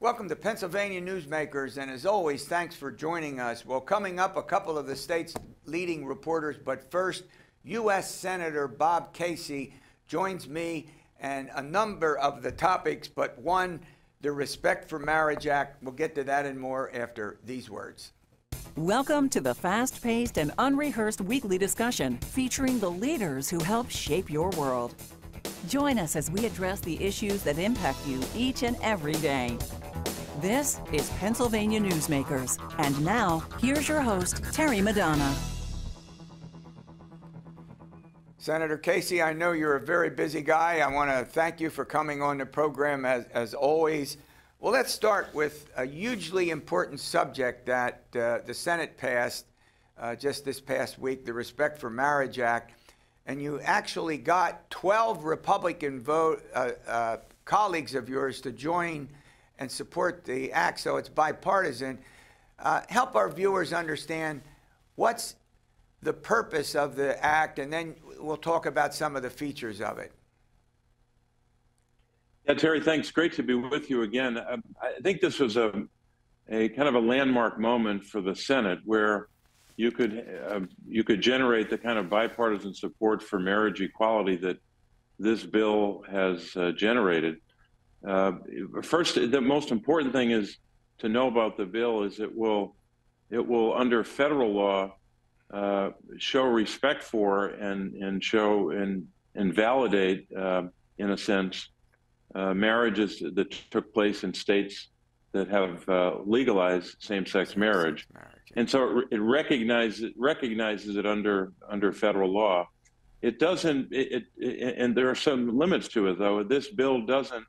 Welcome to Pennsylvania Newsmakers, and as always, thanks for joining us. Well, coming up, a couple of the state's leading reporters, but first, U.S. Senator Bob Casey joins me and a number of the topics, but one, the Respect for Marriage Act. We'll get to that and more after these words. Welcome to the fast-paced and unrehearsed weekly discussion featuring the leaders who help shape your world. Join us as we address the issues that impact you each and every day. This is Pennsylvania Newsmakers. And now, here's your host, Terry Madonna. Senator Casey, I know you're a very busy guy. I want to thank you for coming on the program as always. Well, let's start with a hugely important subject that the Senate passed just this past week, the Respect for Marriage Act. And you actually got 12 Republican colleagues of yours to join and support the act, so it's bipartisan. Help our viewers understand what's the purpose of the act, and then we'll talk about some of the features of it. Yeah, Terry, thanks. Great to be with you again. I think this was a kind of a landmark moment for the Senate, where you could generate the kind of bipartisan support for marriage equality that this bill has generated. First, the most important thing is to know about the bill is it will under federal law show respect for and show and validate in a sense marriages that took place in states that have legalized same-sex marriage. And so it recognizes it under federal law. It doesn't, and there are some limits to it, though. This bill doesn't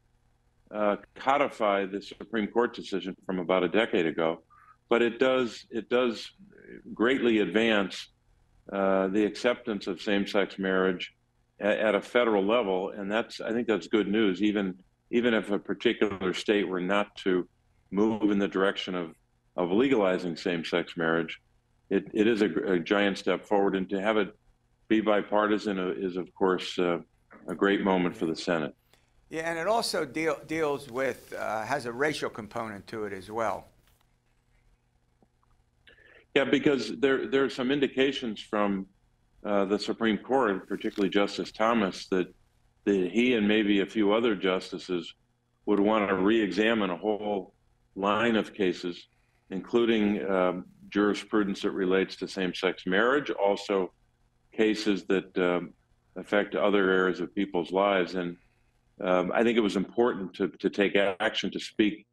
codify the Supreme Court decision from about a decade ago, but it does greatly advance the acceptance of same-sex marriage at a federal level, and I think that's good news. Even if a particular state were not to move in the direction of legalizing same-sex marriage, it is a giant step forward, and to have it be bipartisan is, of course, a great moment for the Senate. Yeah, and it also deals with, has a racial component to it as well. Yeah, because there are some indications from the Supreme Court, particularly Justice Thomas, that he and maybe a few other justices would want to re-examine a whole line of cases, including jurisprudence that relates to same-sex marriage, also cases that affect other areas of people's lives. And I think it was important to take action to speak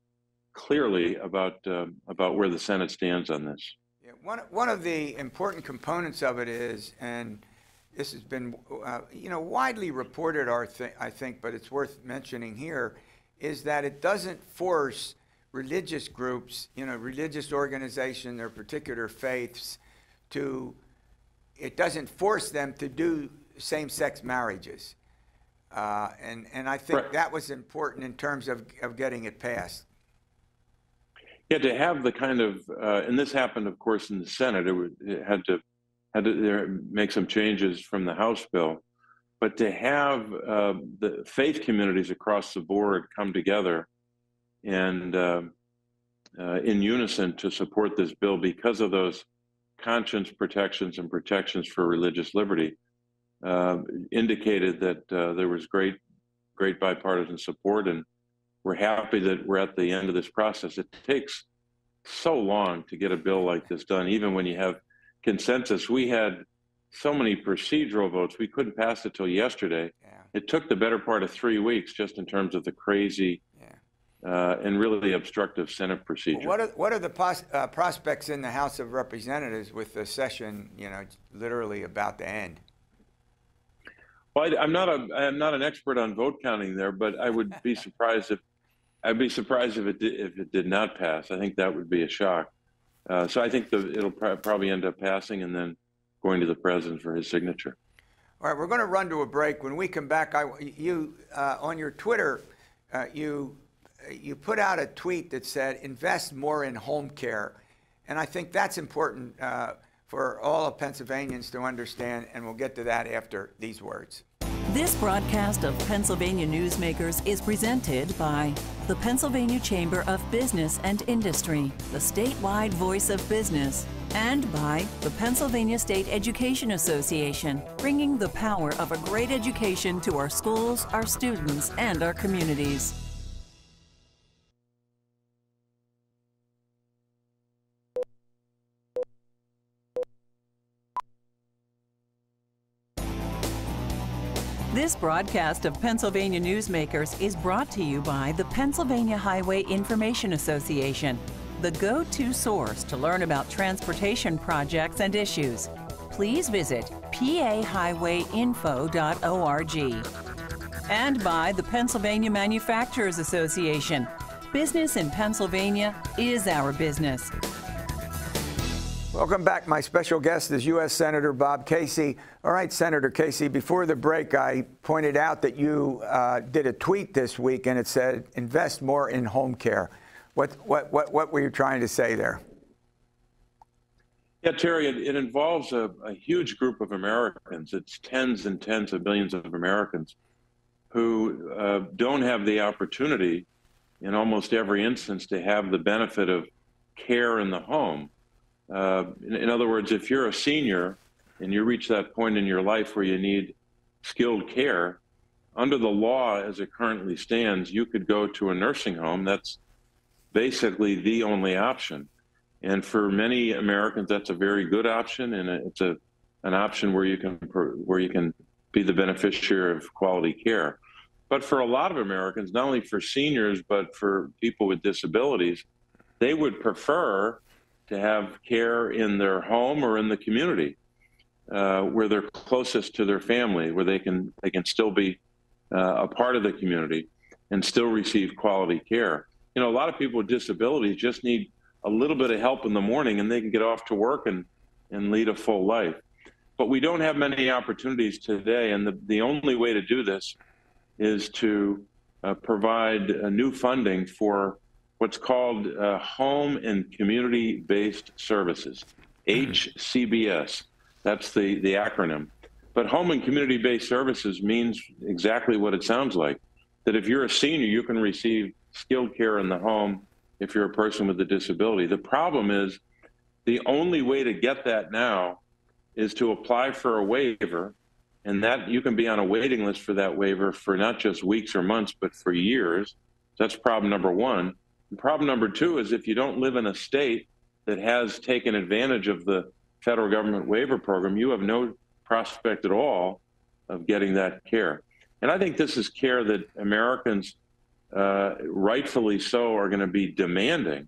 clearly about where the Senate stands on this. Yeah, one of the important components of it is, and this has been widely reported, I think, but it's worth mentioning here, is that it doesn't force religious groups, religious organizations or particular faiths it doesn't force them to do same-sex marriages. And I think that was important in terms of getting it passed. Yeah, to have the kind of, and this happened, of course, in the Senate. It had to make some changes from the House bill, but to have the faith communities across the board come together and in unison to support this bill because of those conscience protections and protections for religious liberty indicated that there was great bipartisan support, and we're happy that we're at the end of this process. It takes so long to get a bill like this done, even when you have consensus. We had so many procedural votes, we couldn't pass it till yesterday. Yeah. It took the better part of 3 weeks just in terms of the crazy and really obstructive Senate procedure. Well, what are the prospects in the House of Representatives with the session, literally about to end? Well, I'm not an expert on vote counting there, but I would be surprised if it did not pass. I think that would be a shock. So I think it'll probably end up passing and then going to the president for his signature. All right, we're going to run to a break. When we come back, you on your Twitter, you put out a tweet that said, "Invest more in home care," and I think that's important for all of Pennsylvanians to understand, and we'll get to that after these words. This broadcast of Pennsylvania Newsmakers is presented by the Pennsylvania Chamber of Business and Industry, the statewide voice of business, and by the Pennsylvania State Education Association, bringing the power of a great education to our schools, our students, and our communities. This broadcast of Pennsylvania Newsmakers is brought to you by the Pennsylvania Highway Information Association, the go-to source to learn about transportation projects and issues. Please visit pahighwayinfo.org. And by the Pennsylvania Manufacturers Association. Business in Pennsylvania is our business. Welcome back. My special guest is U.S. Senator Bob Casey. All right, Senator Casey, before the break, I pointed out that you did a tweet this week, and it said, invest more in home care. What were you trying to say there? Yeah, Terry, it involves a huge group of Americans. It's tens and tens of millions of Americans who don't have the opportunity in almost every instance to have the benefit of care in the home. In other words, if you're a senior and you reach that point in your life where you need skilled care, under the law as it currently stands, you could go to a nursing home. That's basically the only option. And for many Americans, that's a very good option, and it's an option where you can be the beneficiary of quality care. But for a lot of Americans, not only for seniors, but for people with disabilities, they would prefer to have care in their home or in the community, where they're closest to their family, where they can still be a part of the community and still receive quality care. You know, a lot of people with disabilities just need a little bit of help in the morning and they can get off to work and lead a full life. But we don't have many opportunities today, and the only way to do this is to provide new funding for what's called Home and Community-Based Services, HCBS. That's the acronym. But Home and Community-Based Services means exactly what it sounds like, that if you're a senior, you can receive skilled care in the home if you're a person with a disability. The problem is the only way to get that now is to apply for a waiver, and that you can be on a waiting list for that waiver for not just weeks or months, but for years. That's problem number one. And problem number two is if you don't live in a state that has taken advantage of the federal government waiver program, you have no prospect at all of getting that care. And I think this is care that Americans, rightfully so, are going to be demanding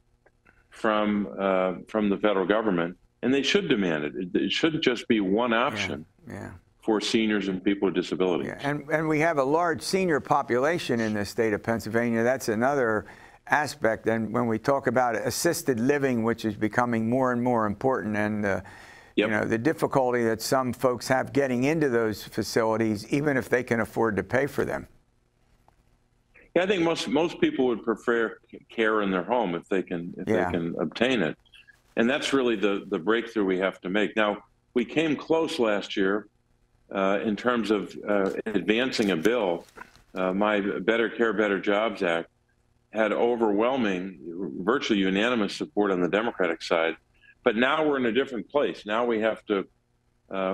from the federal government, and they should demand it. It shouldn't just be one option for seniors and people with disabilities. Yeah. And we have a large senior population in the state of Pennsylvania. That's another aspect. And when we talk about assisted living, which is becoming more and more important, and you know, the difficulty that some folks have getting into those facilities, even if they can afford to pay for them. Yeah, I think most people would prefer care in their home if they can they can obtain it, and that's really the breakthrough we have to make. Now, we came close last year in terms of advancing a bill. My Better Care, Better Jobs Act had overwhelming, virtually unanimous support on the Democratic side. But now we're in a different place. Now we have to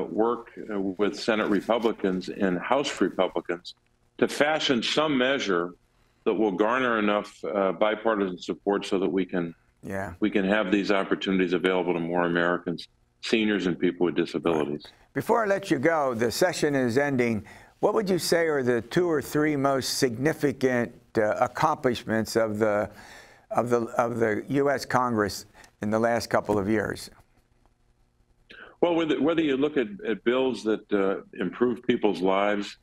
work with Senate Republicans and House Republicans to fashion some measure that will garner enough bipartisan support so that we can have these opportunities available to more Americans, seniors and people with disabilities. Before I let you go, the session is ending. What would you say are the 2 or 3 most significant accomplishments of the U.S. Congress in the last couple of years? Well, whether you look at bills that improve people's lives,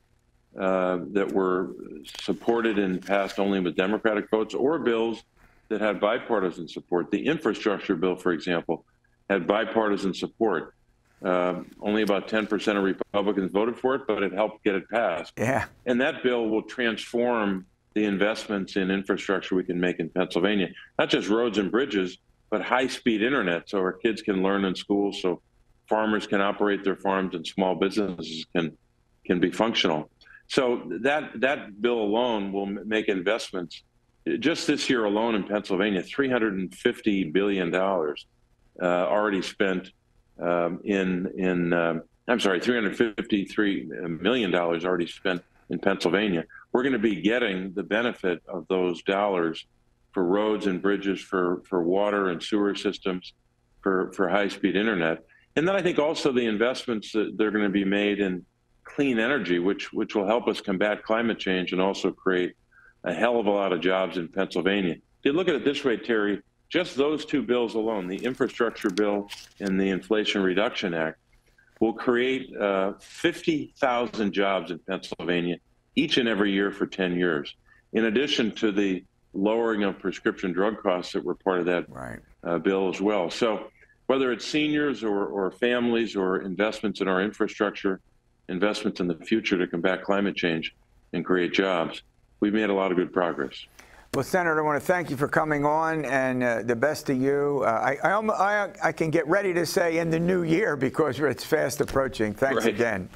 that were supported and passed only with Democratic votes, or bills that had bipartisan support. The infrastructure bill, for example, had bipartisan support. Only about 10% of Republicans voted for it, but it helped get it passed. Yeah. And that bill will transform the investments in infrastructure we can make in Pennsylvania, not just roads and bridges, but high-speed internet so our kids can learn in school, so farmers can operate their farms and small businesses can be functional. So that bill alone will make investments. Just this year alone in Pennsylvania, $350 billion already spent $353 million already spent in Pennsylvania. We're going to be getting the benefit of those dollars for roads and bridges, for water and sewer systems, for high-speed internet. And then I think also the investments that they're going to be made in clean energy, which will help us combat climate change and also create a hell of a lot of jobs in Pennsylvania. If you look at it this way, Terry, just those two bills alone, the infrastructure bill and the Inflation Reduction Act, will create 50,000 jobs in Pennsylvania each and every year for 10 years, in addition to the lowering of prescription drug costs that were part of that bill as well. So whether it's seniors or families or investments in our infrastructure, investments in the future to combat climate change and create jobs, we've made a lot of good progress. Well, Senator, I want to thank you for coming on, and the best to you. I can get ready to say in the new year because it's fast approaching. Thanks again.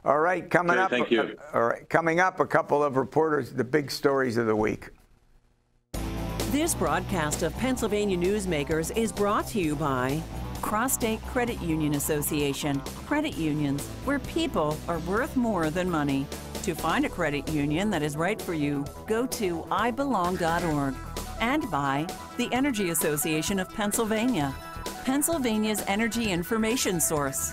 All right, coming up. Thank you. All right, coming up, a couple of reporters, the big stories of the week. This broadcast of Pennsylvania Newsmakers is brought to you by Cross-State Credit Union Association. Credit unions, where people are worth more than money. To find a credit union that is right for you, go to ibelong.org. And by the Energy Association of Pennsylvania, Pennsylvania's energy information source.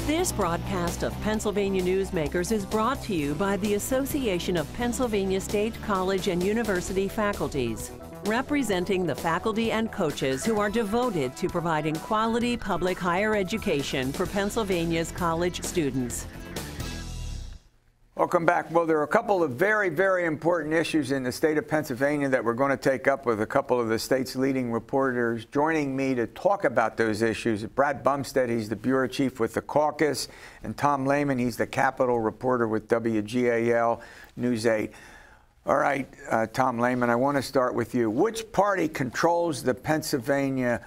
This broadcast of Pennsylvania Newsmakers is brought to you by the Association of Pennsylvania State College and University Faculties, representing the faculty and coaches who are devoted to providing quality public higher education for Pennsylvania's college students. Welcome back. Well, there are a couple of very, very important issues in the state of Pennsylvania that we're going to take up with a couple of the state's leading reporters. Joining me to talk about those issues, Brad Bumsted, he's the bureau chief with the caucus, and Tom Lehman, he's the Capitol reporter with WGAL News 8. All right, Tom Lehman, I want to start with you. Which party controls the Pennsylvania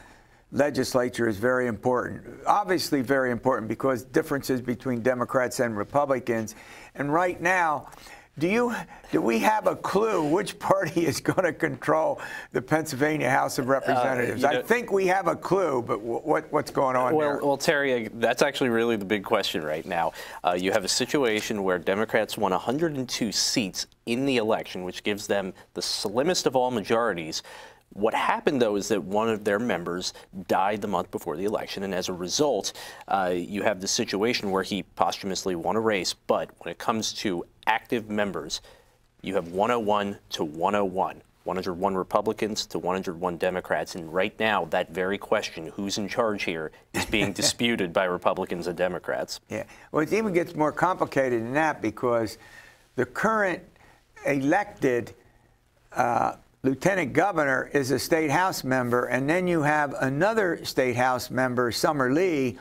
legislature is very important. Obviously very important because differences between Democrats and Republicans. And right now, do we have a clue which party is going to control the Pennsylvania House of Representatives? I think we have a clue, but what's going on there? Well, Terry, that's actually really the big question right now. You have a situation where Democrats won 102 seats in the election, which gives them the slimmest of all majorities. What happened, though, is that one of their members died the month before the election, and as a result, you have this situation where he posthumously won a race, but when it comes to active members, you have 101 to 101, 101 Republicans to 101 Democrats, and right now, that very question, who's in charge here, is being disputed by Republicans and Democrats. Yeah, well, it even gets more complicated than that because the current elected Lieutenant Governor is a state house member, and then you have another state house member, Summer Lee,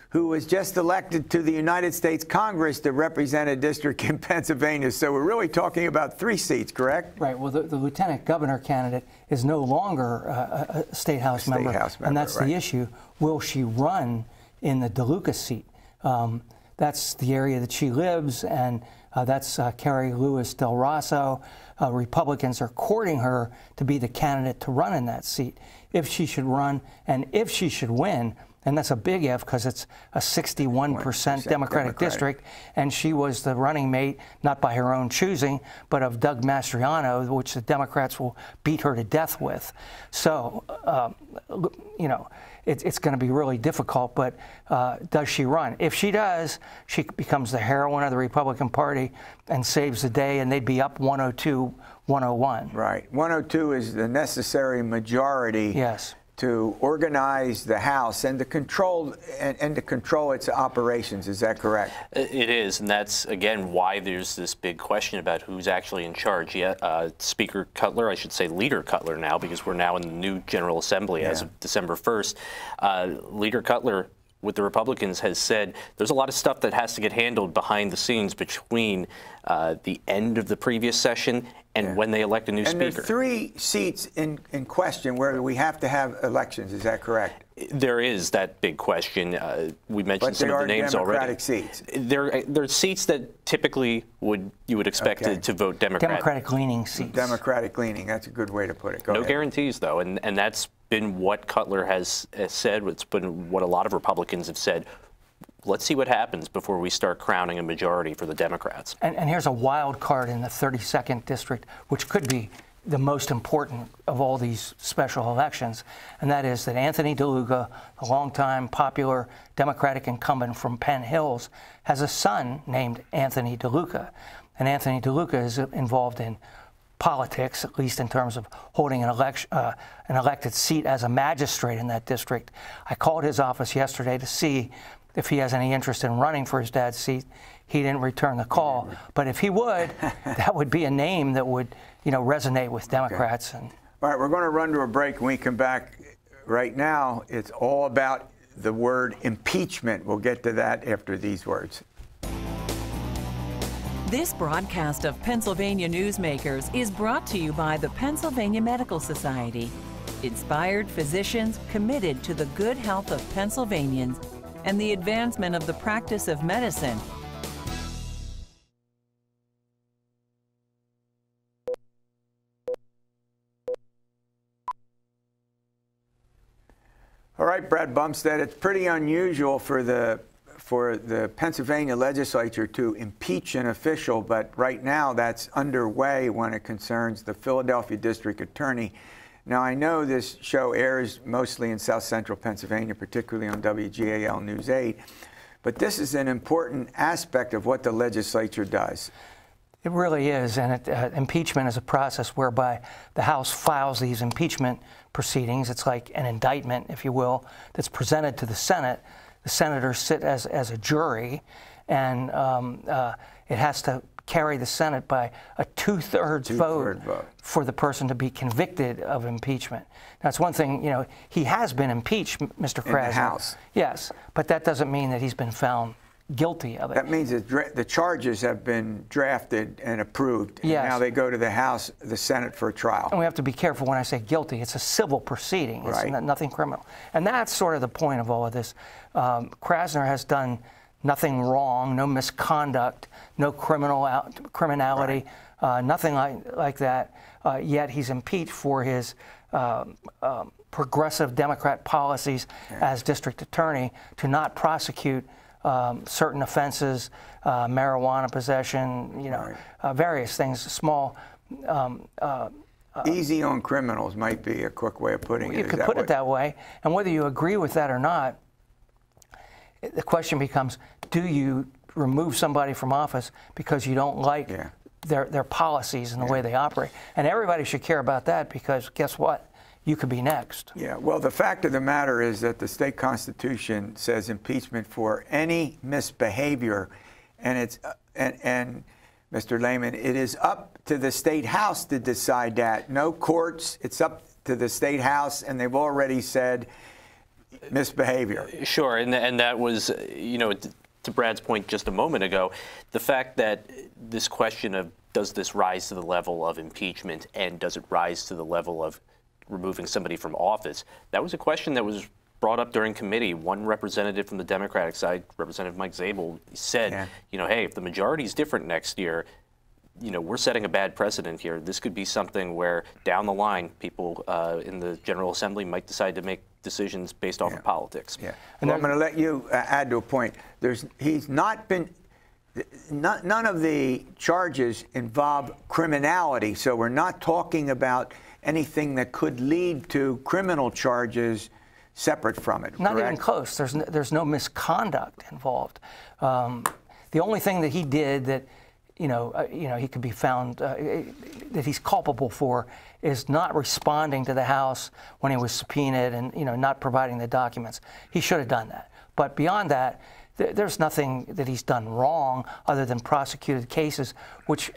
who was just elected to the United States Congress to represent a district in Pennsylvania. So we're really talking about 3 seats, correct? Right. Well, the Lieutenant Governor candidate is no longer a state house member, and that's the issue. Will she run in the DeLuca seat? That's the area that she lives, and that's Carrie Lewis Del Rosso. Republicans are courting her to be the candidate to run in that seat. If she should run and if she should win, and that's a big if because it's a 61% Democratic district, and she was the running mate, not by her own choosing, but of Doug Mastriano, which the Democrats will beat her to death with. So, you know, it's going to be really difficult, but does she run? If she does, she becomes the heroine of the Republican Party and saves the day, and they'd be up 102, 101. Right. 102 is the necessary majority. Yes. To organize the House and to control its operations. Is that correct? It is, and that's again why there's this big question about who's actually in charge. Speaker Cutler, I should say Leader Cutler now, because we're now in the new General Assembly as of December 1st. Leader Cutler with the Republicans has said there's a lot of stuff that has to get handled behind the scenes between the end of the previous session and when they elect a new speaker. And there are 3 seats in question where we have to have elections. Is that correct? There is that big question. We mentioned some of the names already. Democratic seats. They're seats that typically you would expect to vote Democrat. Democratic-leaning seats. Democratic-leaning. That's a good way to put it. Go ahead. No guarantees, though, and that's been what Cutler has said. It's been what a lot of Republicans have said. Let's see what happens before we start crowning a majority for the Democrats. And here's a wild card in the 32nd district, which could be the most important of all these special elections, and that is that Anthony DeLuca, a longtime popular Democratic incumbent from Penn Hills, has a son named Anthony DeLuca. And Anthony DeLuca is involved in politics, at least in terms of holding an elected seat as a magistrate in that district. I called his office yesterday to see if he has any interest in running for his dad's seat. He didn't return the call, but if he would, that would be a name that would, resonate with Democrats. Okay. All right, we're going to run to a break. When we come back right now, it's all about the word impeachment. We'll get to that after these words. This broadcast of Pennsylvania Newsmakers is brought to you by the Pennsylvania Medical Society. Inspired physicians committed to the good health of Pennsylvanians and the advancement of the practice of medicine. All right, Brad Bumsted, it's pretty unusual for the Pennsylvania legislature to impeach an official, but right now that's underway when it concerns the Philadelphia district attorney. Now, I know this show airs mostly in South Central Pennsylvania, particularly on WGAL News 8, but this is an important aspect of what the legislature does. It really is, and impeachment is a process whereby the House files these impeachment proceedings. It's like an indictment, if you will, that's presented to the Senate. The senators sit as a jury, and it has to carry the Senate by a two-thirds vote for the person to be convicted of impeachment. Now, it's one thing, he has been impeached, Mr. Krasner. In the House. Yes, but that doesn't mean that he's been found guilty of it. That means that the charges have been drafted and approved, and yes. Now they go to the House, the Senate for a trial. And we have to be careful when I say guilty. It's a civil proceeding. It's right. Nothing criminal. And that's sort of the point of all of this. Krasner has done nothing wrong, no misconduct, no criminality, right. Nothing like that. Yet he's impeached for his progressive Democrat policies as district attorney to not prosecute certain offenses, marijuana possession, right. Various things, small. Easy on criminals might be a quick way of putting it. You could put it that way. And whether you agree with that or not, the question becomes, do you remove somebody from office because you don't like their policies and the way they operate? And everybody should care about that, because guess what? You could be next. Yeah, well, the fact of the matter is that the state constitution says impeachment for any misbehavior, and it's and Mr. Lehman, it is up to the state house to decide that. No courts, it's up to the state house, and they've already said misbehavior. Sure, and that was, to Brad's point just a moment ago, the fact that this question of does this rise to the level of impeachment, and does it rise to the level of removing somebody from office, that was a question that was brought up during committee. One representative from the Democratic side, Representative Mike Zabel, said, hey, if the majority is different next year, we're setting a bad precedent here. This could be something where down the line, people in the General Assembly might decide to make decisions based off of politics. Yeah. And well, I'm going to let you add to a point. He's not been, none of the charges involve criminality, so we're not talking about anything that could lead to criminal charges separate from it. Not even close. There's no misconduct involved. The only thing that he did that he could be found that he's culpable for is not responding to the House when he was subpoenaed and not providing the documents. He should have done that. But beyond that, there's nothing that he's done wrong other than prosecuted cases, which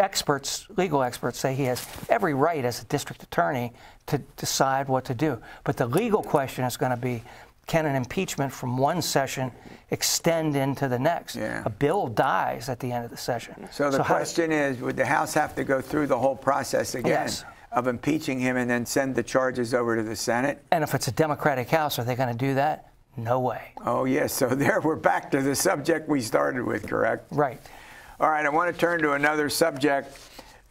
legal experts say he has every right as a district attorney to decide what to do. But the legal question is going to be, can an impeachment from one session extend into the next? Yeah. A bill dies at the end of the session. So the question is, would the House have to go through the whole process again? Yes. Of impeaching him and then send the charges over to the Senate? And if it's a Democratic House, are they going to do that? No way. Oh, yes. So there we're back to the subject we started with, correct? Right. All right. I want to turn to another subject.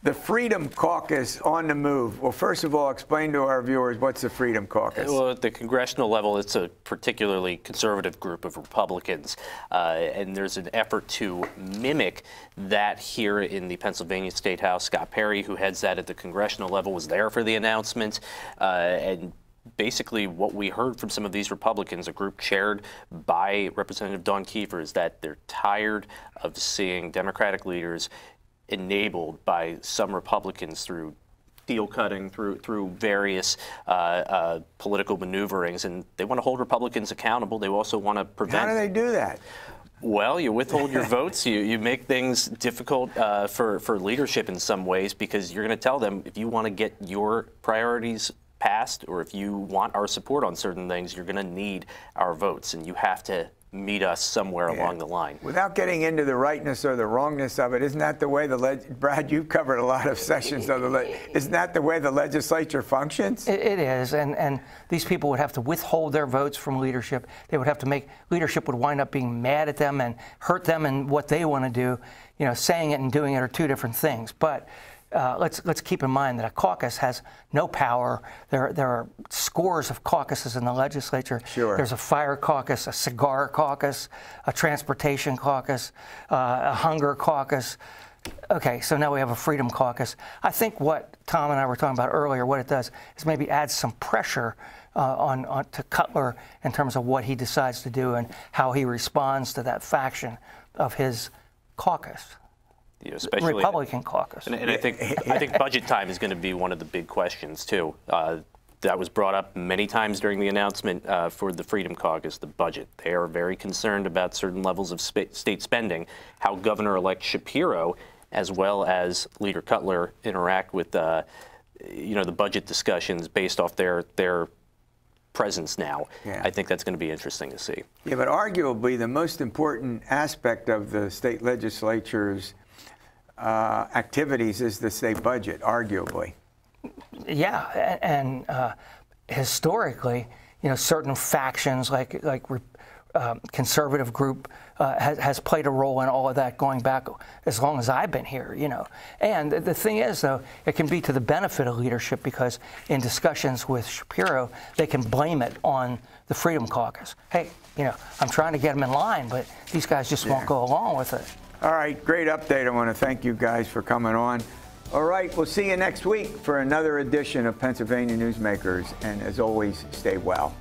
The Freedom Caucus on the move. Well, first of all, explain to our viewers what's the Freedom Caucus. Well, at the congressional level, it's a particularly conservative group of Republicans, and there's an effort to mimic that here in the Pennsylvania State House. Scott Perry, who heads that at the congressional level, was there for the announcement, and basically what we heard from some of these Republicans, a group chaired by Representative Dawn Keefer, is that they're tired of seeing Democratic leaders enabled by some Republicans through deal cutting, through various political maneuverings, and they want to hold Republicans accountable. They also want to prevent. How do they do that? Well, you withhold your votes. You make things difficult for leadership in some ways, because you're going to tell them, if you want to get your priorities passed, or if you want our support on certain things, you're going to need our votes, and you have to meet us somewhere along the line. Without getting into the rightness or the wrongness of it, isn't that the way Brad, you've covered a lot of sessions of isn't that the way the legislature functions? It is, and these people would have to withhold their votes from leadership. They would have to leadership would wind up being mad at them and hurt them in what they want to do. You know, saying it and doing it are two different things. But let's keep in mind that a caucus has no power. There are scores of caucuses in the legislature. Sure. There's a fire caucus, a cigar caucus, a transportation caucus, a hunger caucus. Okay, so now we have a Freedom Caucus. I think what Tom and I were talking about earlier, what it does is maybe adds some pressure on to Cutler in terms of what he decides to do and how he responds to that faction of his caucus. Especially Republican caucus. And I think budget time is going to be one of the big questions, too. That was brought up many times during the announcement for the Freedom Caucus, the budget. They are very concerned about certain levels of state spending, how Governor-elect Shapiro, as well as Leader Cutler, interact with the budget discussions based off their presence now. Yeah. I think that's going to be interesting to see. Yeah, but arguably the most important aspect of the state legislature's activities is the state budget, arguably. Yeah, and historically, certain factions like conservative group has played a role in all of that going back as long as I've been here, And the thing is, though, it can be to the benefit of leadership, because in discussions with Shapiro, they can blame it on the Freedom Caucus. Hey, I'm trying to get them in line, but these guys just won't go along with it. All right, great update. I want to thank you guys for coming on. All right, we'll see you next week for another edition of Pennsylvania Newsmakers. And as always, stay well.